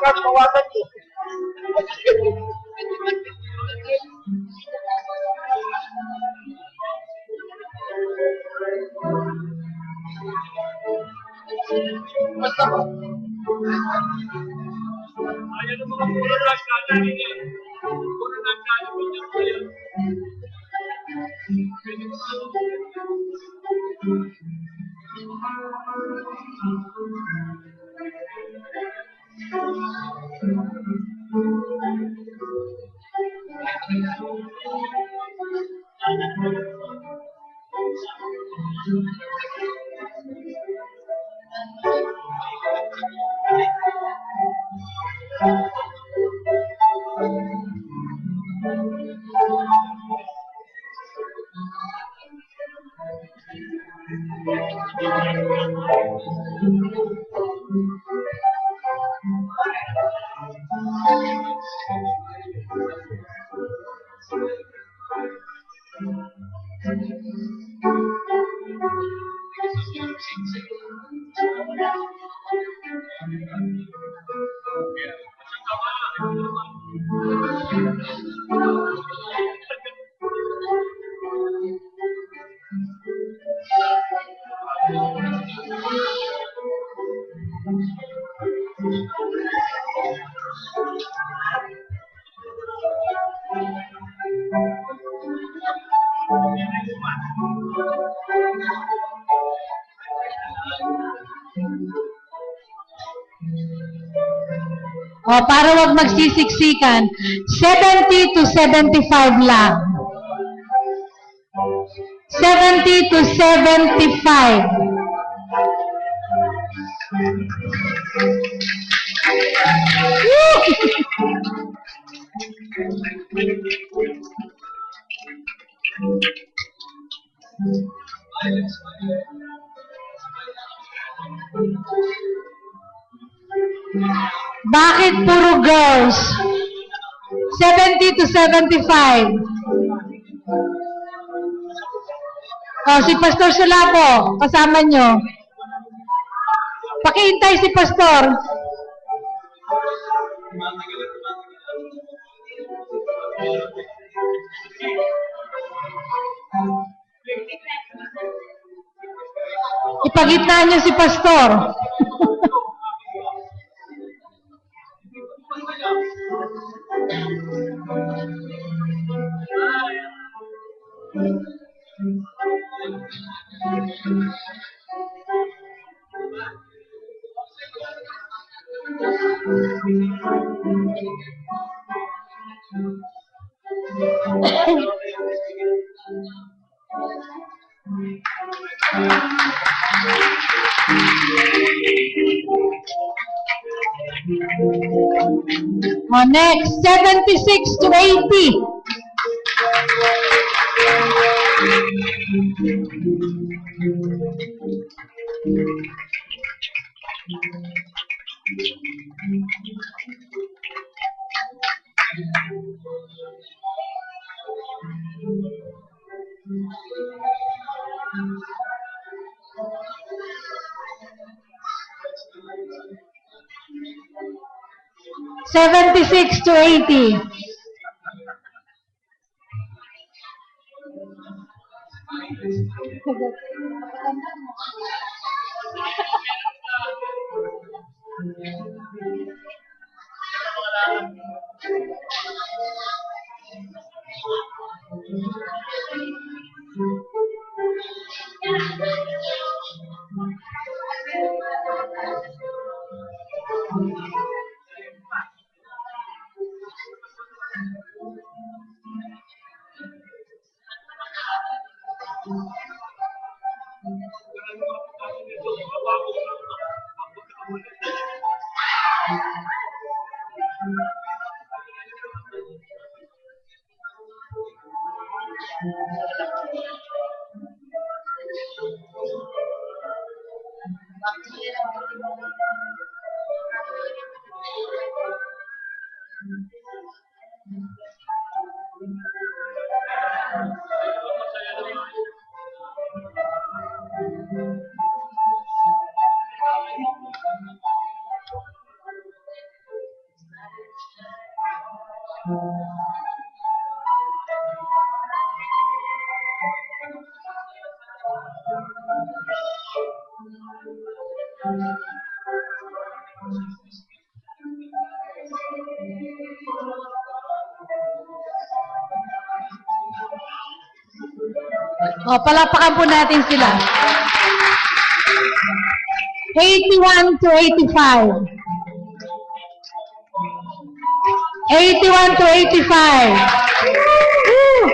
Bukas, bawasan niyo. Basta ba? Ayaw ng mga puro lang kagaling niya. Puro lang kagaling niya. O, para wag magsisiksikan. 70 to 75 lang. 70 to 75. Bakit puro girls? 70 to 75. O, si Pastor Sulapo, kasama nyo. Pakiintay si Pastor. Ipagitna nyo si Pastor. O, next, 76 to 80. $76 to $80. O, palapakan po natin sila. 81 to 85. 81 to 85. Woo!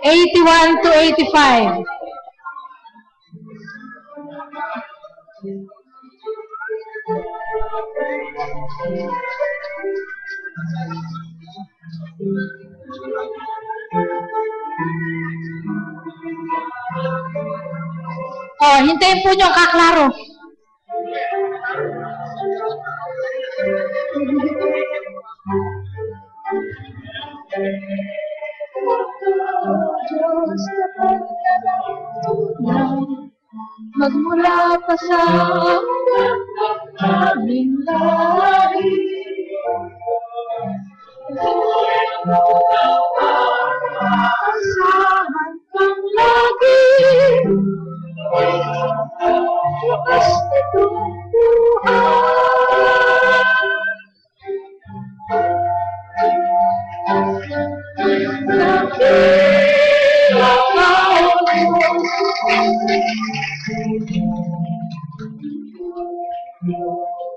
81 to 85. Oh, hintayin po nyo kaklaro. Magmula pa sa aming lahi. Asahan kang lagi. Lakas nitong buhay.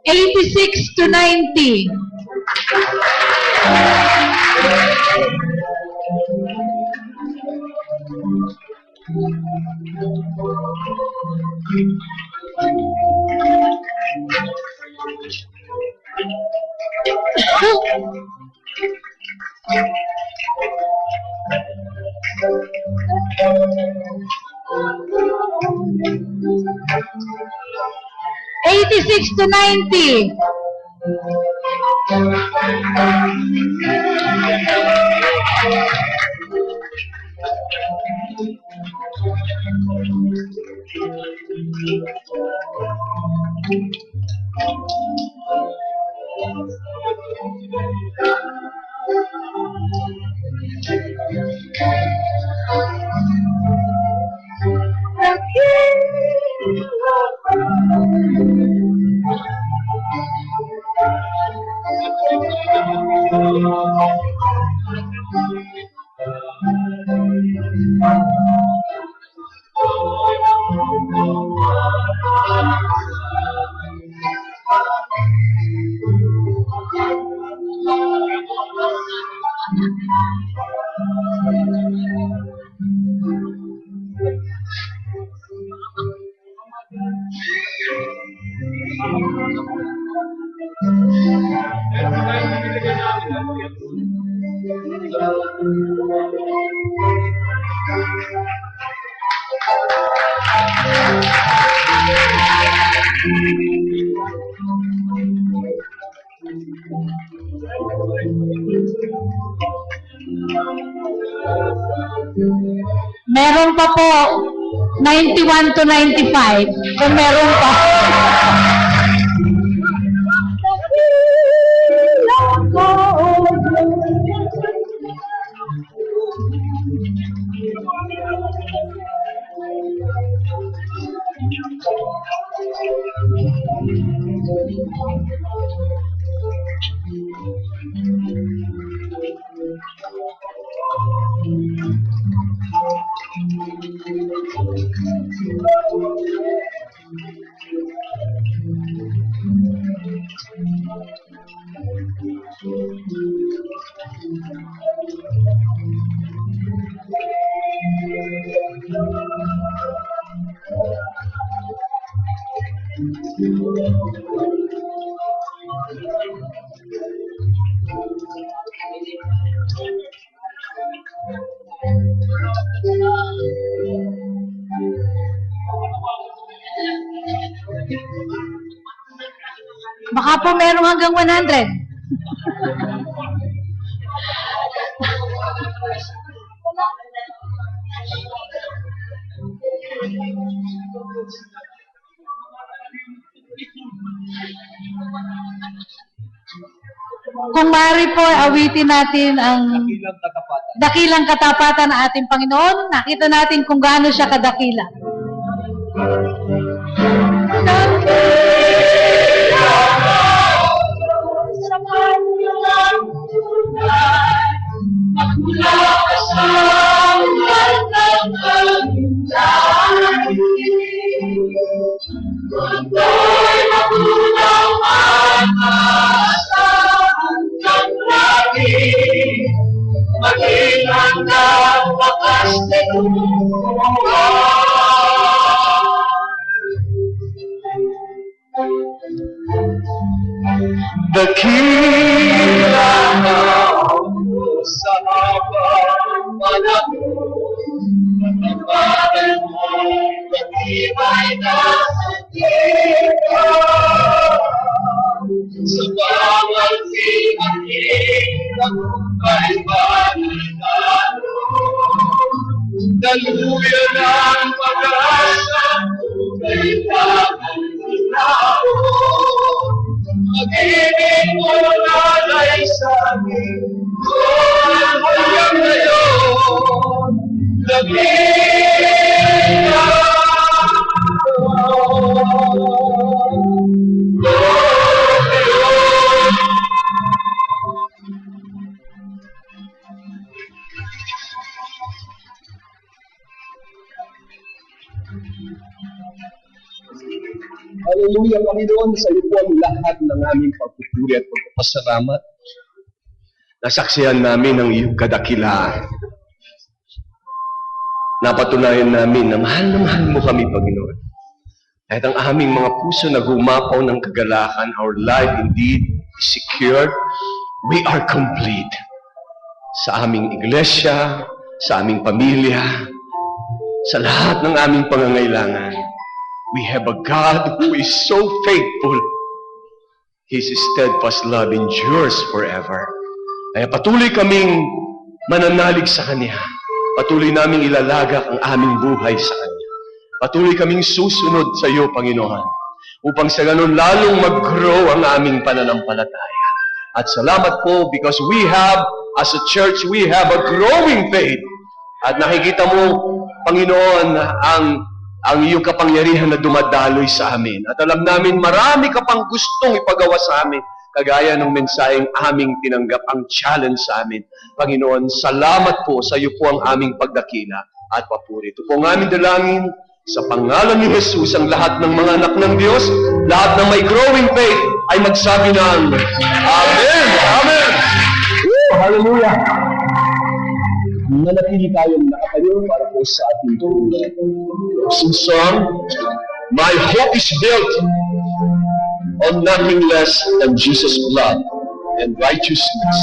86 to 90. Eighty-six to 90. Meron pa po 91 to 95. Kung meron pa. Baka po meron hanggang 100. Kung maaari po, awitin natin ang Dakilang katapatan. dakilang katapatan ng ating Panginoon. Nakita natin kung gaano siya kadakila. Dakila na sa habang panahon, katapatan mo, matibay na santika. Sa bawat pinakita mo ay paninalo, daluyan ang pag-asa, kailangan ilaon. Mag-ibig mo lalay sa amin, kung hanggang ngayon, Dakila. Hallelujah, Panginoon, sa iyo po ang lahat ng aming pagpupuri at pagpapasalamat. Nasaksihan namin ang iyong kadakilaan. Napatunayan namin na mahal mo kami, Panginoon. Kahit ang aming mga puso na gumapaw ng kagalakan, our life indeed is secured. We are complete. Sa aming iglesia, sa aming pamilya, sa lahat ng aming pangangailangan. We have a God who is so faithful. His steadfast love endures forever. Kaya patuloy kaming mananalig sa Kanya. Patuloy naming ilalagak ang aming buhay sa Kanya. Patuloy kaming susunod sa iyo, Panginoon, upang sa ganun lalong mag-grow ang aming pananampalataya. At salamat po because we have, as a church, we have a growing faith. At nakikita mo, Panginoon, ang iyong kapangyarihan na dumadaloy sa amin. At alam namin, marami ka pang gustong ipagawa sa amin, kagaya ng mensaheng aming tinanggap, ang challenge sa amin. Panginoon, salamat po sa iyo po ang aming pagdakila at papuri. Ito po ang aming dalangin sa pangalan ni Jesus, ang lahat ng mga anak ng Diyos, lahat ng may growing faith, ay magsabi ng Amen! Amen! Woo! Hallelujah! Manatili tayong nakatayo para po sa ating song. My hope is built on nothing less than Jesus' blood and righteousness.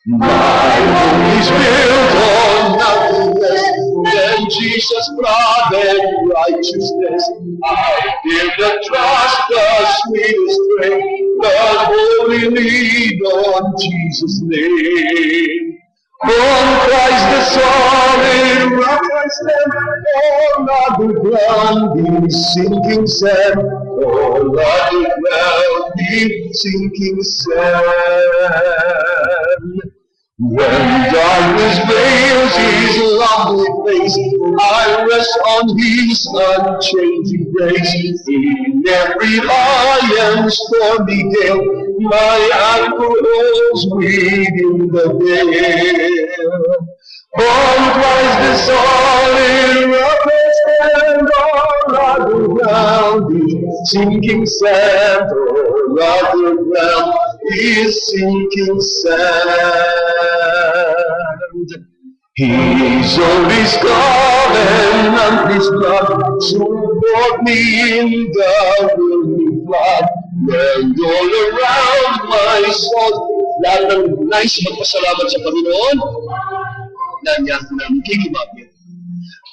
My hope is built on nothing less than Jesus' blood and righteousness. I give the trust, the sweetest strength, the holy lead on Jesus' name. On Christ the solid rock I stand, all other ground is sinking sand, all other ground is sinking sand. When darkness veils his lovely face, I rest on his unchanging grace. In every high and stormy gale, my anchor holds within the veil. On Christ the solid rock I stand, all other ground is sinking sand, all other ground is sinking sand. His only scar and his blood support me in the whirling flood. And all around my soul, lahat ng nais magpasalamat sa Panginoon, nandiyan ng kikibagin.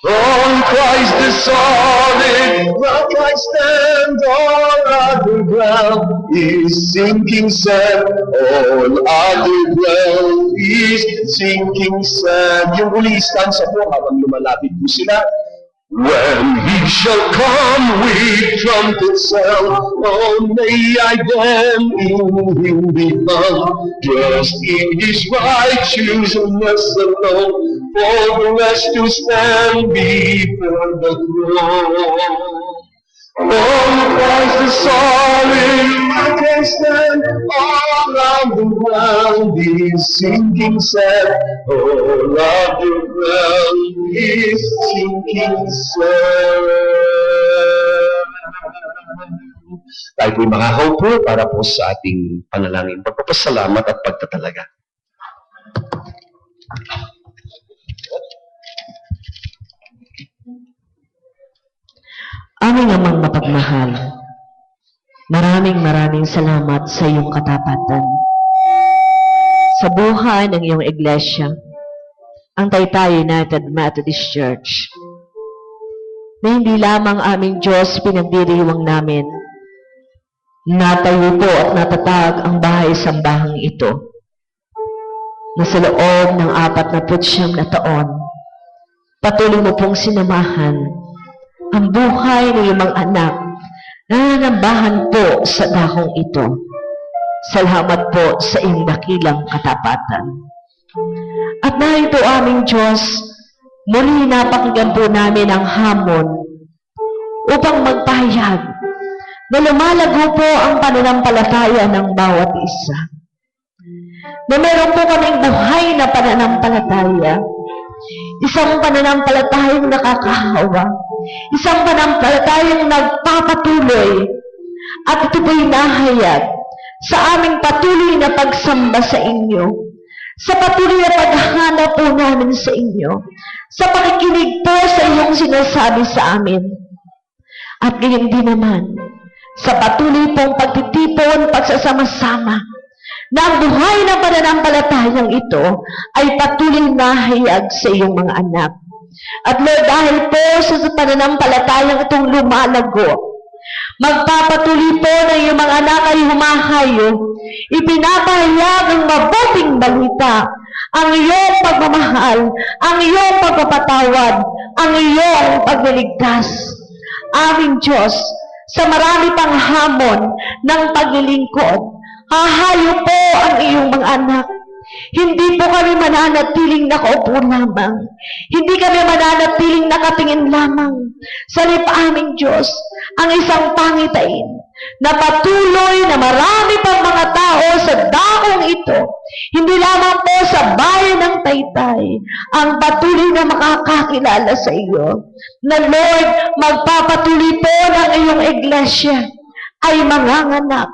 On Christ the solid rock I stand, all other ground is sinking sand, all other ground is sinking sand. Yung uli stanza po, habang lumalapit po sila, when he shall come with trumpet sound, oh, may I then in him be found, just in his righteousness alone, for the rest to stand before the throne. On Christ the solid rock can stand, all around the ground is sinking sand, all around the ground is sinking sand. Tayo po'y makakaupo para po sa ating panalangin, pagpapasalamat at pagtatalaga. Aming Amang mapagmahal, maraming salamat sa iyong katapatan. Sa buhay ng iyong iglesia, ang Taytay United Methodist Church, na hindi lamang aming Diyos pinagdiriwang namin, natayo po at natatag ang bahay-sambahang ito, na sa loob ng 49 na taon, patuloy mo pong sinamahan ang buhay ng iyong mga anak na nanambahan po sa dakong ito. Salamat po sa iyong dakilang katapatan. At dahil po aming Diyos, muli napakinggan po namin ang hamon upang magpahayag na lumalago po ang pananampalataya ng bawat isa. Na meron po kaming buhay na pananampalataya. Isang pananampalatayang nakakahawa. Isang pananampalatayang nagpapatuloy. At ito po'y nahayag sa aming patuloy na pagsamba sa inyo. Sa patuloy na paghahanap po namin sa inyo. Sa pakikinig po sa iyong sinasabi sa amin. At gayon din naman, sa patuloy pong pagtitipon, pagsasama-sama, na ang buhay ng pananampalatayang ito ay patuloy nahayag sa iyong mga anak. At Lord, dahil po sa pananampalatayang itong lumalago, magpapatuloy po na iyong mga anak ay humahayo, ipinapahayag ang mabuting balita, ang iyong pagmamahal, ang iyong pagpapatawad, ang iyong pagliligtas. Aming Diyos, sa marami pang hamon ng paglilingkod, hahayo po ang iyong mga anak. Hindi po kami mananatiling nakaupo lamang. Hindi kami mananatiling nakatingin lamang. Sa aming Diyos, ang isang pangitain na patuloy na marami pang mga tao sa dakong ito, hindi lamang po sa bayan ng Taytay, ang patuloy na makakakilala sa iyo. Na Lord, magpapatuloy po ng iyong iglesia ay manganganak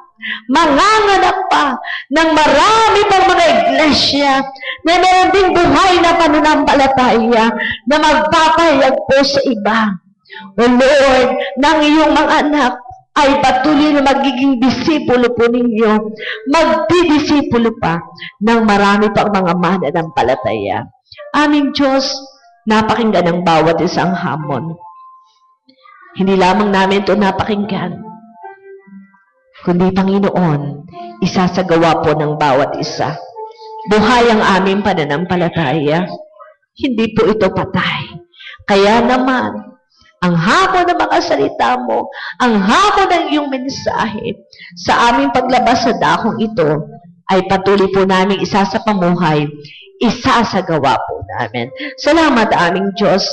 pa ng marami pang mga iglesia na meron ding buhay na pananampalataya na magpapahayag po sa iba. O Lord, ng iyong mga anak ay patuloy na magiging disipulo po ninyo, magdidisipulo pa ng marami pang mga mananampalataya. Aming Diyos, napakinggan ang bawat isang hamon. Hindi lamang namin ito napakinggan, kundi Panginoon, isasagawa po ng bawat isa. Buhay ang aming pananampalataya. Hindi po ito patay. Kaya naman, ang hamon ng mga salita mo, ang hamon ng iyong mensahe, sa aming paglabas sa dakong ito, ay patuloy po namin isasapamuhay, isasagawa po namin. Salamat aming Diyos,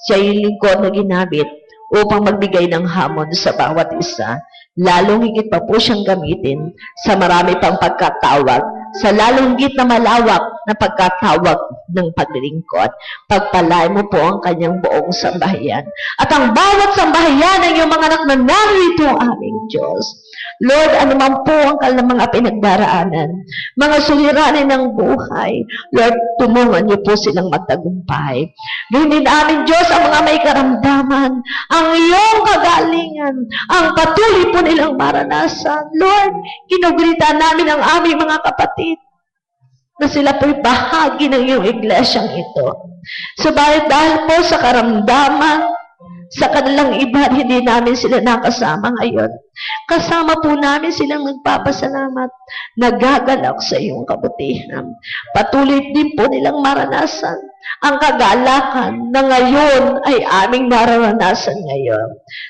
siya yung lingkod na ginamit upang magbigay ng hamon sa bawat isa. Lalong higit pa po siyang gamitin sa marami pang pagkatawag, sa lalong higit na malawak na pagkatawag ng paglilingkod. Pagpalain mo po ang kanyang buong sambahayan. At ang bawat sambahayan ng iyong mga anak na narito, aming Diyos. Lord, anuman po ang kanilang mga pinagdaraanan, mga suliranin ng buhay, Lord, tumungan niyo po silang magtagumpay. Gawin aming Diyos ang mga may karamdaman, ang iyong kagalingan, ang patuloy po nilang maranasan. Lord, kinugrita namin ang aming mga kapatid na sila po'y bahagi ng iyong iglesyang ito. Subalit dahil po sa karamdaman, Sa kanilang iba, hindi namin sila nakasama ngayon. Kasama po namin silang nagpapasalamat, nagagalak sa iyong kabutihan. Patuloy din po nilang maranasan ang kagalakan na ngayon ay aming nararanasan ngayon.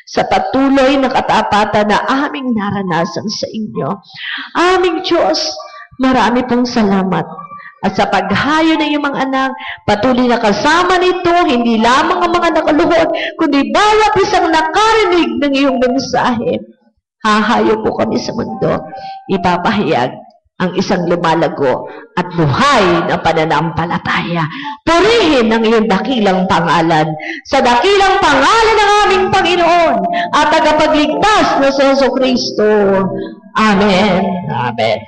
Sa patuloy na katapatan na aming naranasan sa inyo. Aming Diyos, marami pong salamat. At sa paghayo ng iyong mga anak, patuloy na kasama nito, hindi lamang ang mga nakaluhod, kundi bawat isang nakarinig ng iyong mensahe. Hahayo po kami sa mundo, ipapahayag ang isang lumalago at buhay na pananampalataya. Purihin ang iyong dakilang pangalan, sa dakilang pangalan ng aming Panginoon at tagapagligtas na sa Jesucristo. Amen. Amen.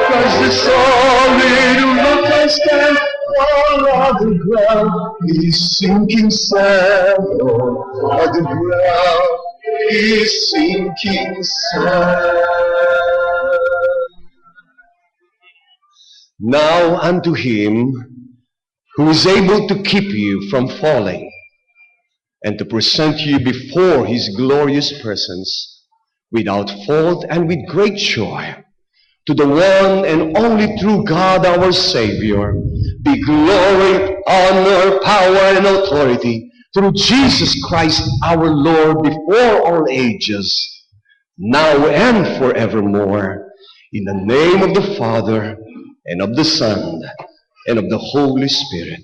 Cause the solid rock I stand on the ground is sinking sand. On the ground is sinking sand. Now unto him who is able to keep you from falling and to present you before his glorious presence without fault and with great joy, to the one and only true God our Savior, be glory, honor, power, and authority through Jesus Christ our Lord before all ages, now and forevermore, in the name of the Father, and of the Son, and of the Holy Spirit.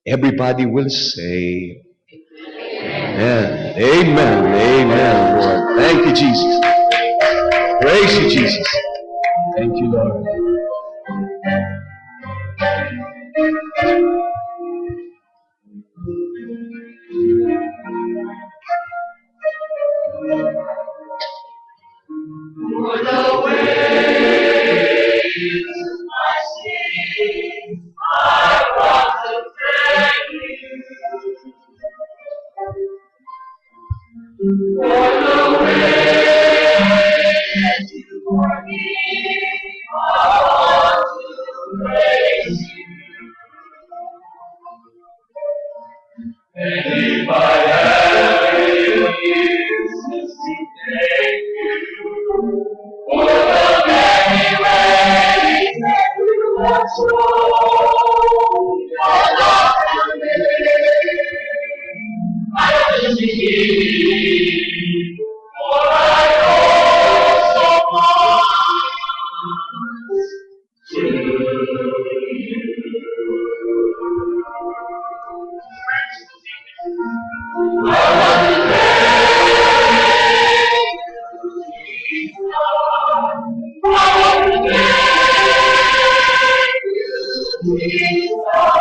Everybody will say, Amen. Amen. Amen, Lord. Thank you, Jesus. Praise you, Jesus. Thank you, Lord. For the ways I see, I want to thank you. For the ways you for me, I want to praise you. And if I have any excuses to thank you, for the many ways that you have shown your love to me, I will sing, for I owe so much to you. I want to thank you, Jesus. I want to thank you, Jesus.